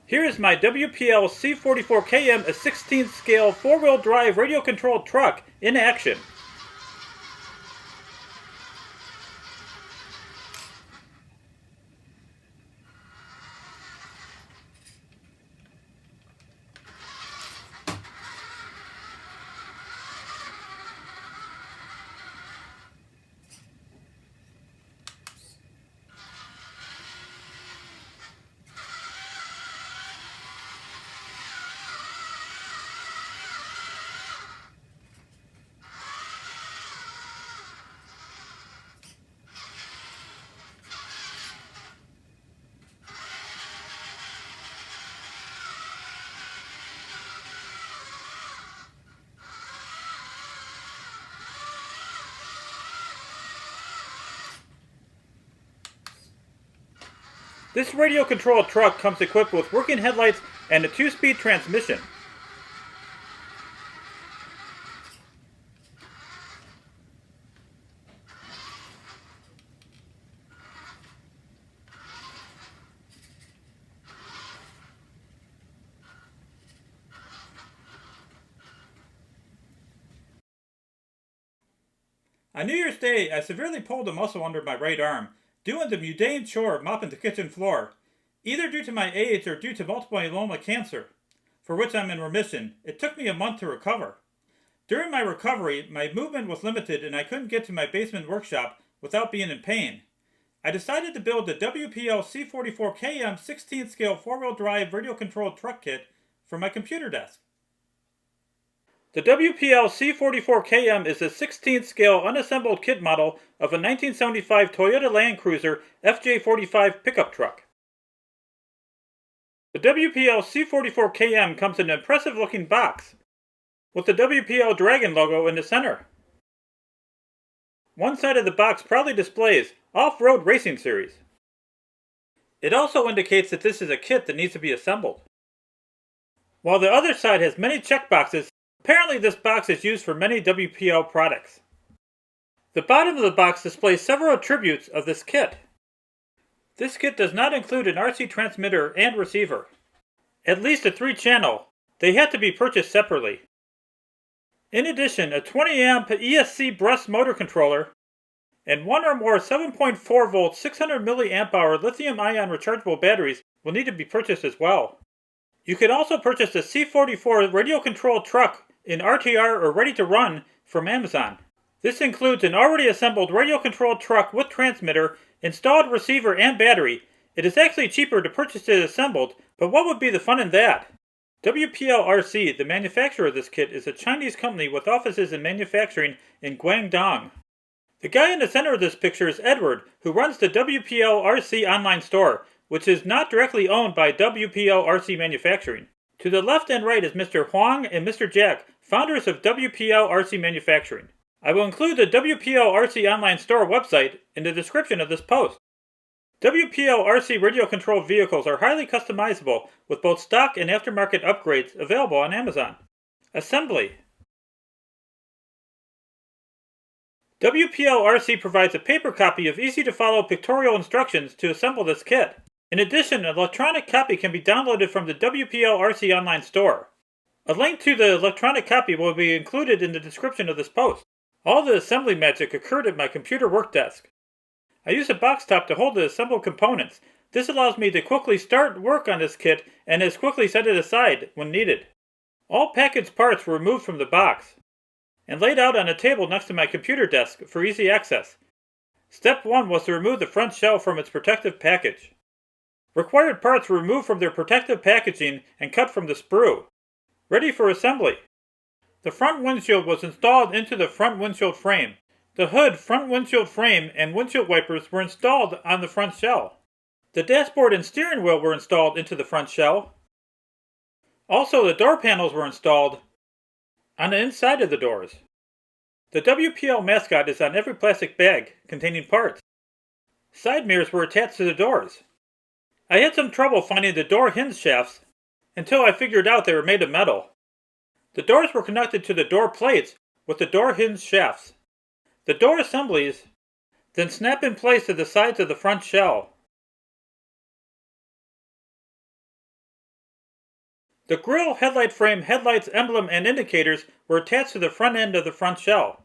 Here is my WPL C44KM, a 16th scale 4-wheel drive radio controlled truck in action. This radio-controlled truck comes equipped with working headlights and a 2-speed transmission. On New Year's Day, I severely pulled a muscle under my right arm, doing the mundane chore of mopping the kitchen floor, either due to my age or due to multiple myeloma cancer, for which I'm in remission. It took me a month to recover. During my recovery, my movement was limited and I couldn't get to my basement workshop without being in pain. I decided to build the WPL C44KM 16th scale 4-wheel drive radio-controlled truck kit for my computer desk. The WPL C44KM is a 16th scale unassembled kit model of a 1975 Toyota Land Cruiser FJ45 pickup truck. The WPL C44KM comes in an impressive looking box with the WPL Dragon logo in the center. One side of the box proudly displays Off-Road Racing Series. It also indicates that this is a kit that needs to be assembled. While the other side has many checkboxes, apparently this box is used for many WPL products. The bottom of the box displays several attributes of this kit. This kit does not include an RC transmitter and receiver. At least a 3-channel. They had to be purchased separately. In addition, a 20 amp ESC brushed motor controller and one or more 7.4 volt 600 milliamp hour lithium ion rechargeable batteries will need to be purchased as well. You can also purchase the C44 radio controlled truck in RTR or ready to run from Amazon. This includes an already assembled radio controlled truck with transmitter, installed receiver and battery. It is actually cheaper to purchase it assembled, but what would be the fun in that? WPL RC, the manufacturer of this kit, is a Chinese company with offices and manufacturing in Guangdong. The guy in the center of this picture is Edward, who runs the WPL RC online store, which is not directly owned by WPL RC Manufacturing. To the left and right is Mr. Huang and Mr. Jack, founders of WPL RC Manufacturing. I will include the WPL RC online store website in the description of this post. WPL RC radio-controlled vehicles are highly customizable with both stock and aftermarket upgrades available on Amazon. Assembly. WPL RC provides a paper copy of easy-to-follow pictorial instructions to assemble this kit. In addition, an electronic copy can be downloaded from the WPL RC online store. A link to the electronic copy will be included in the description of this post. All the assembly magic occurred at my computer work desk. I use a box top to hold the assembled components. This allows me to quickly start work on this kit and as quickly set it aside when needed. All packaged parts were removed from the box and laid out on a table next to my computer desk for easy access. Step 1 was to remove the front shell from its protective package. Required parts were removed from their protective packaging and cut from the sprue. Ready for assembly. The front windshield was installed into the front windshield frame. The hood, front windshield frame, and windshield wipers were installed on the front shell. The dashboard and steering wheel were installed into the front shell. Also, the door panels were installed on the inside of the doors. The WPL mascot is on every plastic bag containing parts. Side mirrors were attached to the doors. I had some trouble finding the door hinge shafts until I figured out they were made of metal. The doors were connected to the door plates with the door hinge shafts. The door assemblies then snap in place to the sides of the front shell. The grille, headlight frame, headlights, emblem, and indicators were attached to the front end of the front shell.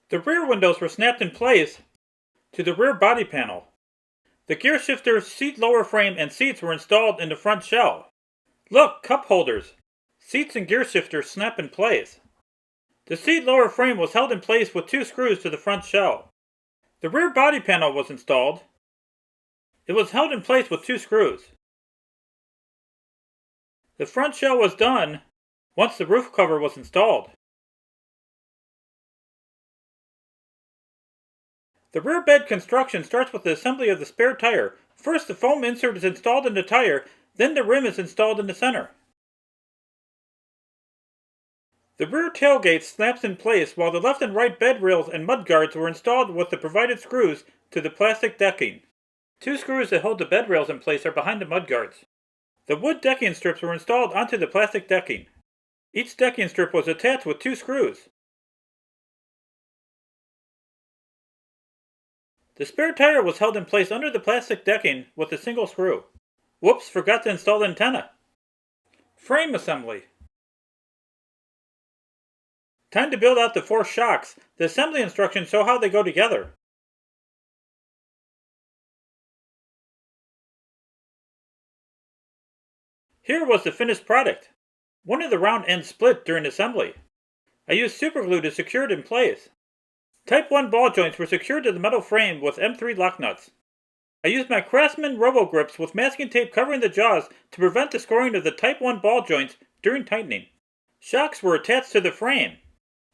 The rear windows were snapped in place to the rear body panel. The gear shifter, seat lower frame, and seats were installed in the front shell. Look, cup holders! Seats and gear shifter snap in place. The seat lower frame was held in place with 2 screws to the front shell. The rear body panel was installed. It was held in place with 2 screws. The front shell was done once the roof cover was installed. The rear bed construction starts with the assembly of the spare tire. First, the foam insert is installed in the tire, then the rim is installed in the center. The rear tailgate snaps in place while the left and right bed rails and mud guards were installed with the provided screws to the plastic decking. 2 screws that hold the bed rails in place are behind the mud guards. The wood decking strips were installed onto the plastic decking. Each decking strip was attached with 2 screws. The spare tire was held in place under the plastic decking with a single screw. Whoops, forgot to install the antenna. Frame assembly. Time to build out the 4 shocks. The assembly instructions show how they go together. Here was the finished product. One of the round ends split during assembly. I used superglue to secure it in place. Type 1 ball joints were secured to the metal frame with M3 lock nuts. I used my Craftsman Robo Grips with masking tape covering the jaws to prevent the scoring of the Type 1 ball joints during tightening. Shocks were attached to the frame,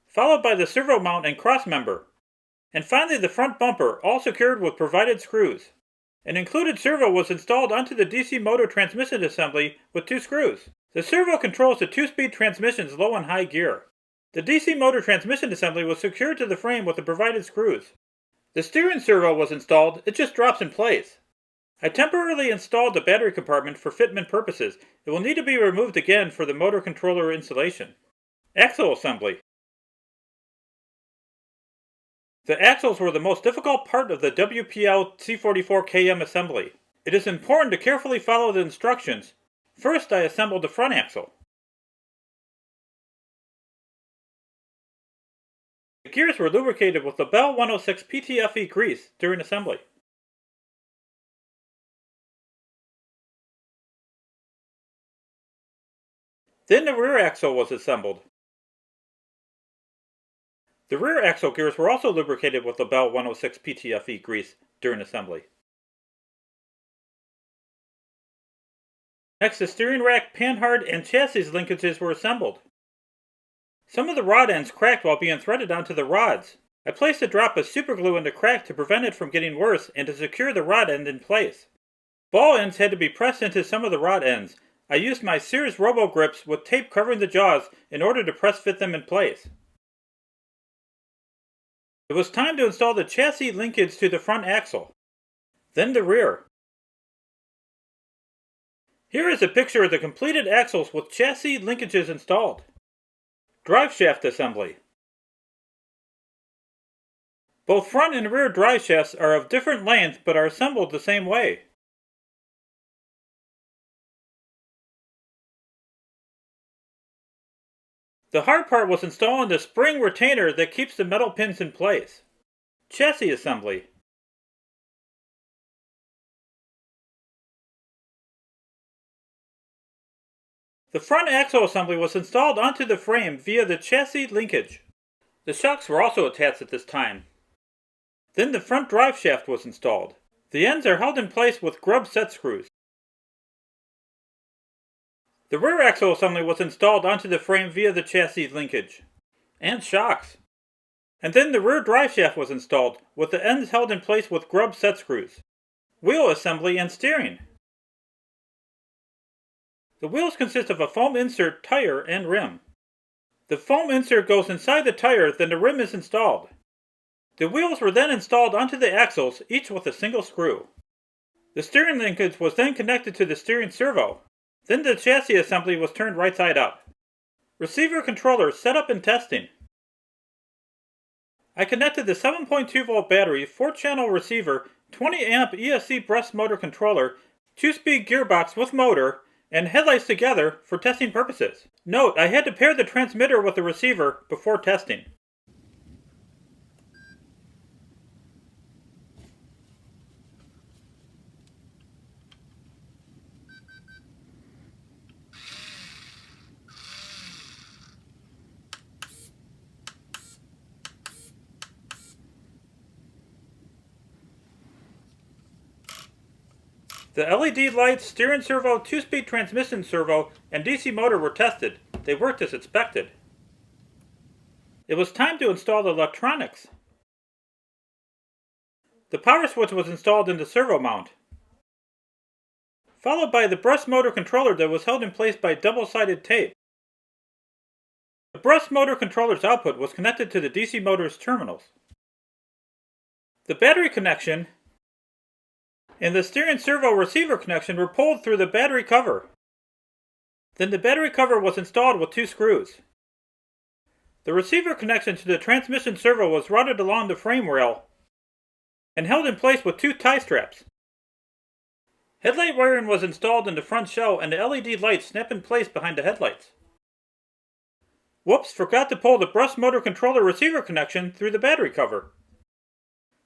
followed by the servo mount and cross member, and finally the front bumper, all secured with provided screws. An included servo was installed onto the DC motor transmission assembly with 2 screws. The servo controls the 2-speed transmission's low and high gear. The DC motor transmission assembly was secured to the frame with the provided screws. The steering servo was installed, it just drops in place. I temporarily installed the battery compartment for fitment purposes. It will need to be removed again for the motor controller installation. Axle assembly. The axles were the most difficult part of the WPL C44KM assembly. It is important to carefully follow the instructions. First, I assembled the front axle. The gears were lubricated with the Bell 106 PTFE grease during assembly. Then the rear axle was assembled. The rear axle gears were also lubricated with the Bell 106 PTFE grease during assembly. Next, the steering rack, panhard, and chassis linkages were assembled. Some of the rod ends cracked while being threaded onto the rods. I placed a drop of superglue in the crack to prevent it from getting worse and to secure the rod end in place. Ball ends had to be pressed into some of the rod ends. I used my Sears Robo Grips with tape covering the jaws in order to press fit them in place. It was time to install the chassis linkage to the front axle. Then the rear. Here is a picture of the completed axles with chassis linkages installed. Drive shaft assembly. Both front and rear drive shafts are of different lengths but are assembled the same way. The hard part was installing the spring retainer that keeps the metal pins in place. Chassis assembly. The front axle assembly was installed onto the frame via the chassis linkage. The shocks were also attached at this time. Then the front drive shaft was installed. The ends are held in place with grub set screws. The rear axle assembly was installed onto the frame via the chassis linkage. And shocks. And then the rear drive shaft was installed, with the ends held in place with grub set screws. Wheel assembly and steering. The wheels consist of a foam insert, tire, and rim. The foam insert goes inside the tire, then the rim is installed. The wheels were then installed onto the axles, each with a single screw. The steering linkage was then connected to the steering servo. Then the chassis assembly was turned right side up. Receiver controller set up and testing. I connected the 7.2 volt battery, 4-channel receiver, 20 amp ESC breast motor controller, 2-speed gearbox with motor, and headlights together for testing purposes. Note, I had to pair the transmitter with the receiver before testing. The LED lights, steering servo, 2-speed transmission servo, and DC motor were tested. They worked as expected. It was time to install the electronics. The power switch was installed in the servo mount, followed by the brushed motor controller that was held in place by double-sided tape. The brushed motor controller's output was connected to the DC motor's terminals. The battery connection and the steering servo receiver connection were pulled through the battery cover. Then the battery cover was installed with 2 screws. The receiver connection to the transmission servo was routed along the frame rail and held in place with 2 tie straps. Headlight wiring was installed in the front shell and the LED lights snap in place behind the headlights. Whoops, forgot to pull the brushed motor controller receiver connection through the battery cover.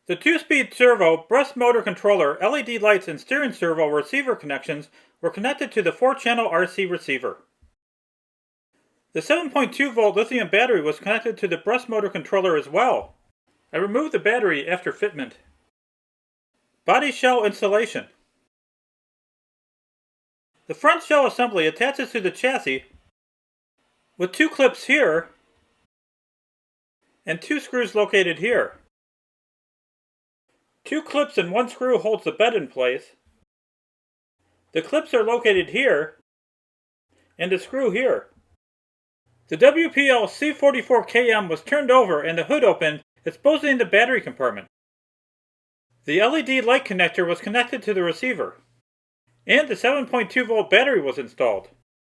The 2-speed servo, brushed motor controller, LED lights, and steering servo receiver connections were connected to the 4-channel RC receiver. The 7.2 volt lithium battery was connected to the brushed motor controller as well. I removed the battery after fitment. Body shell installation. The front shell assembly attaches to the chassis with 2 clips here and 2 screws located here. 2 clips and 1 screw holds the bed in place. The clips are located here and a screw here. The WPL C44KM was turned over and the hood opened, exposing the battery compartment. The LED light connector was connected to the receiver, and the 7.2 volt battery was installed.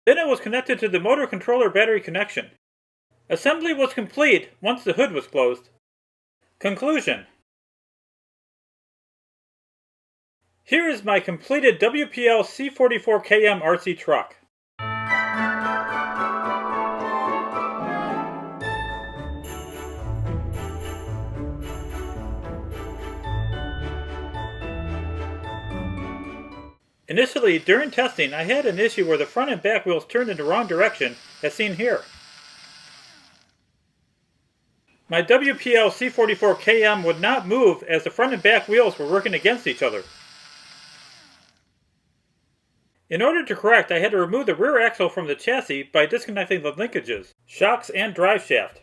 Then it was connected to the motor controller battery connection. Assembly was complete once the hood was closed. Conclusion. Here is my completed WPL C44KM RC truck. Initially, during testing, I had an issue where the front and back wheels turned in the wrong direction, as seen here. My WPL C44KM would not move as the front and back wheels were working against each other. In order to correct, I had to remove the rear axle from the chassis by disconnecting the linkages, shocks, and drive shaft.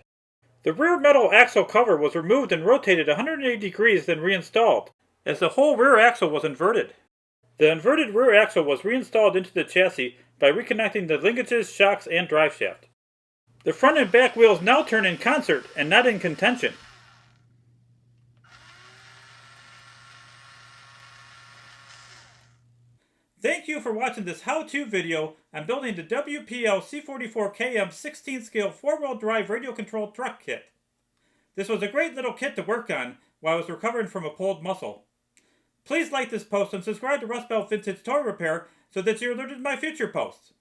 The rear metal axle cover was removed and rotated 180 degrees then reinstalled, as the whole rear axle was inverted. The inverted rear axle was reinstalled into the chassis by reconnecting the linkages, shocks, and drive shaft. The front and back wheels now turn in concert and not in contention. Thank you for watching this how-to video on building the WPL C44KM 16-scale 4-wheel drive radio-controlled truck kit. This was a great little kit to work on while I was recovering from a pulled muscle. Please like this post and subscribe to Rust Belt Vintage Toy Repair so that you're alerted to my future posts.